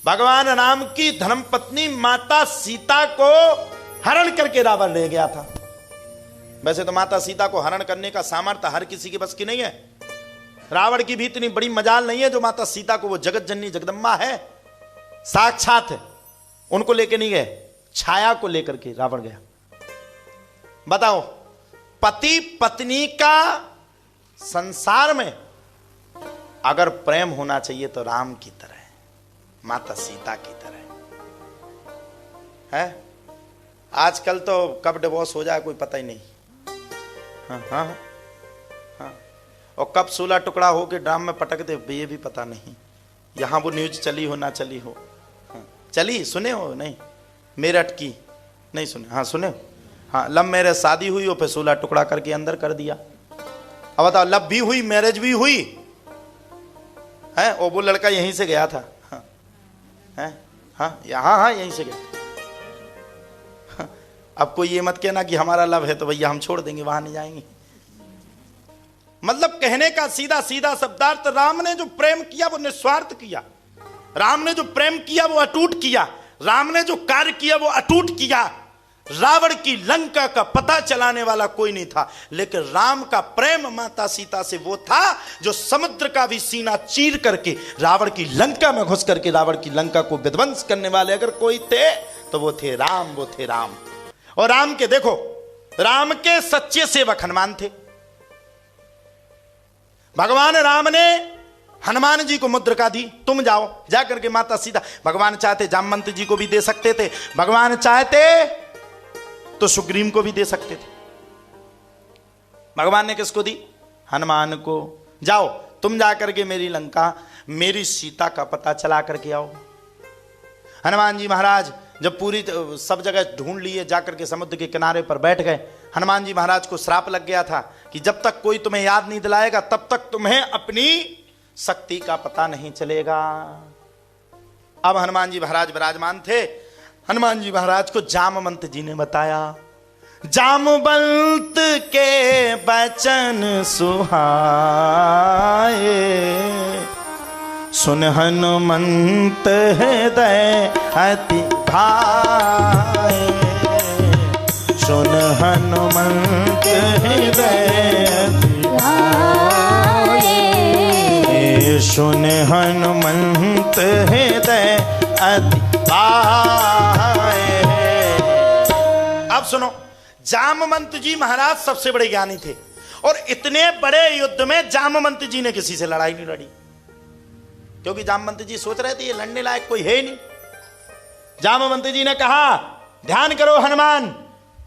भगवान राम की धर्मपत्नी माता सीता को हरण करके रावण ले गया था। वैसे तो माता सीता को हरण करने का सामर्थ्य हर किसी के बस की नहीं है। रावण की भी इतनी बड़ी मजाल नहीं है जो माता सीता को, वो जगत जननी जगदम्बा है, साक्षात है, उनको लेके नहीं गए, छाया को लेकर के रावण गया। बताओ, पति पत्नी का संसार में अगर प्रेम होना चाहिए तो राम की तरह, माता सीता की तरह है। आजकल तो कब डिवोर्स हो जाए कोई पता ही नहीं। हाँ हाँ हाँ, और कब 16 टुकड़ा हो के ड्राम में पटक दे ये भी पता नहीं। यहां वो न्यूज चली हो ना चली हो। हाँ, चली, सुने हो? नहीं, मेरठ की नहीं सुने? हाँ सुने हो? हाँ, लव मैरिज शादी हुई और फिर 16 टुकड़ा करके अंदर कर दिया। अब बताओ, लव भी हुई, मैरिज भी हुई है, और वो लड़का यहीं से गया था। हाँ है, हाँ हाँ यहीं से गया। हाँ, अब कोई ये मत कहना कि हमारा लव है तो भैया हम छोड़ देंगे, वहां नहीं जाएंगे। मतलब कहने का सीधा सीधा शब्दार्थ, राम ने जो प्रेम किया वो निस्वार्थ किया, राम ने जो प्रेम किया वो अटूट किया, राम ने जो कार्य किया वो अटूट किया। रावण की लंका का पता चलाने वाला कोई नहीं था, लेकिन राम का प्रेम माता सीता से वो था जो समुद्र का भी सीना चीर करके रावण की लंका में घुस करके रावण की लंका को विध्वंस करने वाले अगर कोई थे तो वो थे राम, वो थे राम। और राम के देखो, राम के सच्चे सेवक हनुमान थे। भगवान राम ने हनुमान जी को मुद्रिका दी, तुम जाओ जाकर के माता सीता। भगवान चाहते जामवंत जी को भी दे सकते थे, भगवान चाहते तो सुग्रीव को भी दे सकते थे। भगवान ने किसको दी? हनुमान को। जाओ तुम जाकर के मेरी लंका, मेरी सीता का पता चला करके आओ। हनुमान जी महाराज जब पूरी सब जगह ढूंढ लिए, जाकर के समुद्र के किनारे पर बैठ गए। हनुमान जी महाराज को श्राप लग गया था कि जब तक कोई तुम्हें याद नहीं दिलाएगा तब तक तुम्हें अपनी शक्ति का पता नहीं चलेगा। अब हनुमान जी महाराज विराजमान थे। हनुमान जी महाराज को जामवंत जी ने बताया, जामवंत के वचन सुहाए, सुन हनुमंत हृदय अति भाए, सुन हनुमंत हृदय अति भाए, सुन हनुमंत हृदय अति भाए। अब सुनो, जामवंत जी महाराज सबसे बड़े ज्ञानी थे, और इतने बड़े युद्ध में जामवंत जी ने किसी से लड़ाई नहीं लड़ी, क्योंकि जामवंत जी सोच रहे थे ये लड़ने लायक कोई है ही नहीं। जामवंत जी ने कहा, ध्यान करो हनुमान,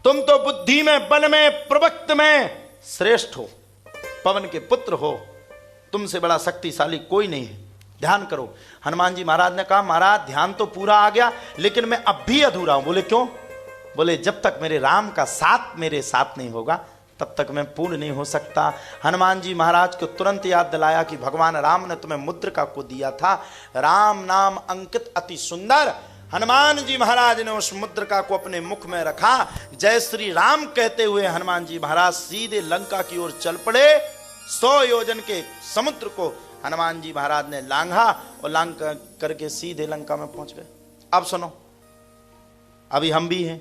तुम तो बुद्धि में, बल में, प्रवक्त में श्रेष्ठ हो, पवन के पुत्र हो, तुमसे बड़ा शक्तिशाली कोई नहीं है, ध्यान करो। हनुमान जी महाराज ने कहा, महाराज ध्यान तो पूरा आ गया, लेकिन मैं अब भी अधूरा हूं। बोले क्यों? बोले जब तक मेरे राम का साथ मेरे साथ नहीं होगा तब तक मैं पूर्ण नहीं हो सकता। हनुमान जी महाराज को तुरंत याद दिलाया कि भगवान राम ने तुम्हें मुद्रिका को दिया था, राम नाम अंकित अति सुंदर। हनुमान जी महाराज ने उस मुद्रिका को अपने मुख में रखा, जय श्री राम कहते हुए हनुमान जी महाराज सीधे लंका की ओर चल पड़े। 100 योजन के समुद्र को हनुमान जी महाराज ने लांघा और लांघ करके सीधे लंका में पहुंच गए। अब सुनो, अभी हम भी हैं,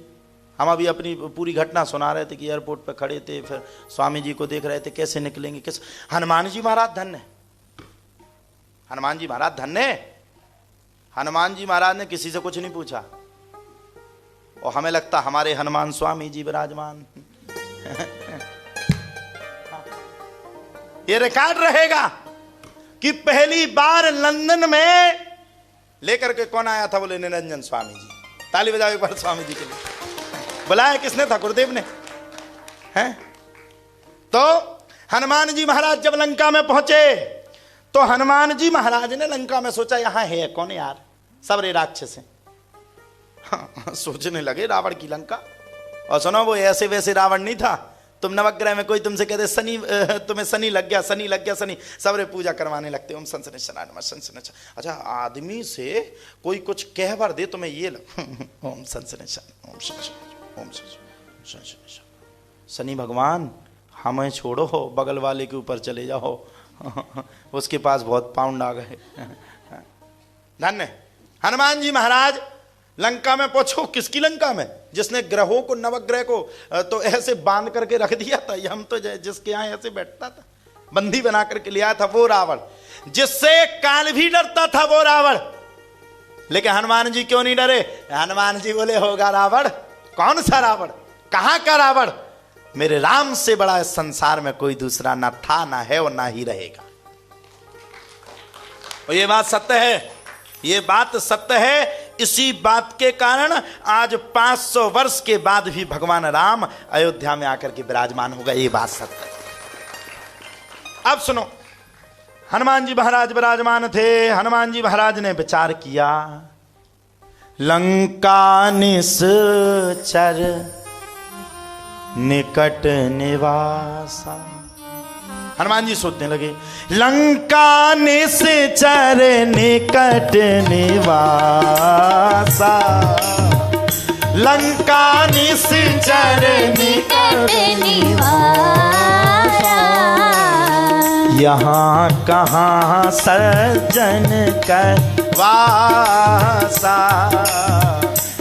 हम अभी अपनी पूरी घटना सुना रहे थे कि एयरपोर्ट पर खड़े थे, फिर स्वामी जी को देख रहे थे कैसे निकलेंगे, कैसे। हनुमान जी महाराज धन्य, हनुमान जी महाराज धन्य। हनुमान जी महाराज ने किसी से कुछ नहीं पूछा, और हमें लगता हमारे हनुमान स्वामी जी विराजमान। ये रिकॉर्ड रहेगा कि पहली बार लंदन में लेकर के कौन आया था? बोले निरंजन स्वामी जी। ताली बजाओ एक बार स्वामी जी के लिए। बुलाया किसने था? गुरुदेव ने, हैं? तो हनुमान जी महाराज जब लंका में पहुंचे तो हनुमान जी महाराज ने लंका में सोचा, यहां है कौन यार, सब रे राक्षस हैं। हाँ, सोचने लगे रावण की लंका। और सुनो, वो ऐसे वैसे रावण नहीं था। तुम नवग्रह में कोई तुमसे कहते शनि, तुम्हें शनि लग गया, शनि लग गया, शनि, सबरे पूजा करवाने लगते। ओम संसनेश्वराय नमः, संसनेश्वर। अच्छा, आदमी से कोई कुछ कह भर दे तुम्हें ये लग, ओम संसनेश्वर, ओम संसनेश्वर, ओम संसनेश्वर। शनि भगवान हमें छोड़ो, बगल वाले के ऊपर चले जाओ, उसके पास बहुत पाउंड आ गए। धन्य। हनुमान जी महाराज लंका में पहुंचो, किसकी लंका में? जिसने ग्रहों को, नवग्रह को तो ऐसे बांध करके रख दिया था, ये हम तो जिसके यहाँ ऐसे बैठता था, बंदी बना करके लिया था, वो रावण। जिससे काल भी डरता था वो रावण। लेकिन हनुमान जी क्यों नहीं डरे? हनुमान जी बोले होगा रावण। कौन सा रावण? कहां का रावण? मेरे राम से बड़ा इस संसार में कोई दूसरा ना था, ना है और ना ही रहेगा। और ये बात सत्य है, ये बात सत्य है। इसी बात के कारण आज 500 वर्ष के बाद भी भगवान राम अयोध्या में आकर के विराजमान होगा, ये बात सत्य है। अब सुनो, हनुमान जी महाराज विराजमान थे। हनुमान जी महाराज ने विचार किया, लंका निश्चर निकट निवासा। हनुमान जी सोचने लगे, लंका निश्चर निकट निवासा, लंका निश्चर निकट निवासा, यहाँ कहाँ सज्जन कर वासा,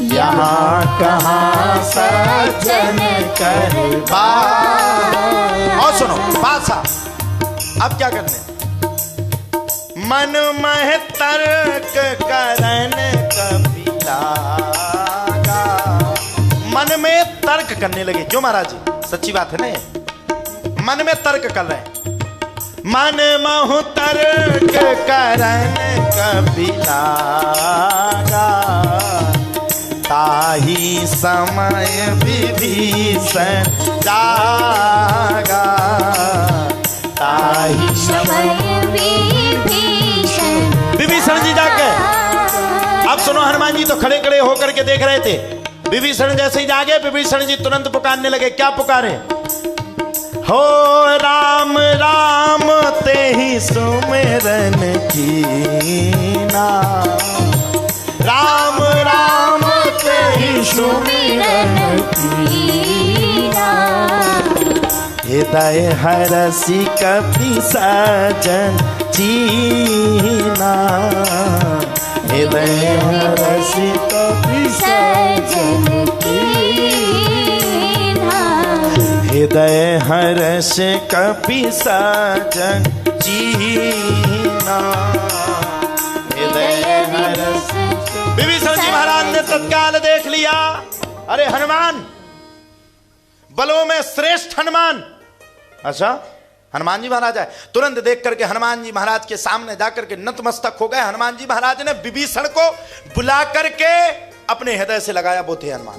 यहाँ कहाँ सज्जन कर वासा। और सुनो पासा, अब क्या करने? मन मह तर्क करन कपिला, मन में तर्क करने लगे। क्यों महाराज जी? सच्ची बात है ना, ये मन में तर्क कर रहे हैं। मन महु तर्क करन कपिला, ताही समय विभीषण जागा, ताही समय विभीषण जी जाके। अब सुनो, हनुमान जी तो खड़े खड़े होकर के देख रहे थे। विभीषण जैसे ही जागे, विभीषण जी तुरंत पुकारने लगे। क्या पुकारे? हो राम राम ते ही सुमिरन कीना, राम राम ते ही सुमिरन कीना, हृदय हरसि कपि सजन चीना, हृदय हरसि कपि सजन कीना, हृदय हर्ष कपि सजन चीना, हृदय हर्ष। विभीषण जी महाराज ने तत्काल देख लिया, अरे हनुमान, बलों में श्रेष्ठ हनुमान। अच्छा, हनुमान जी महाराज आए। तुरंत देख करके हनुमान जी महाराज के सामने जाकर के नतमस्तक हो गए। हनुमान जी महाराज ने विभीषण को बुला करके अपने हृदय से लगाया, वो थे हनुमान।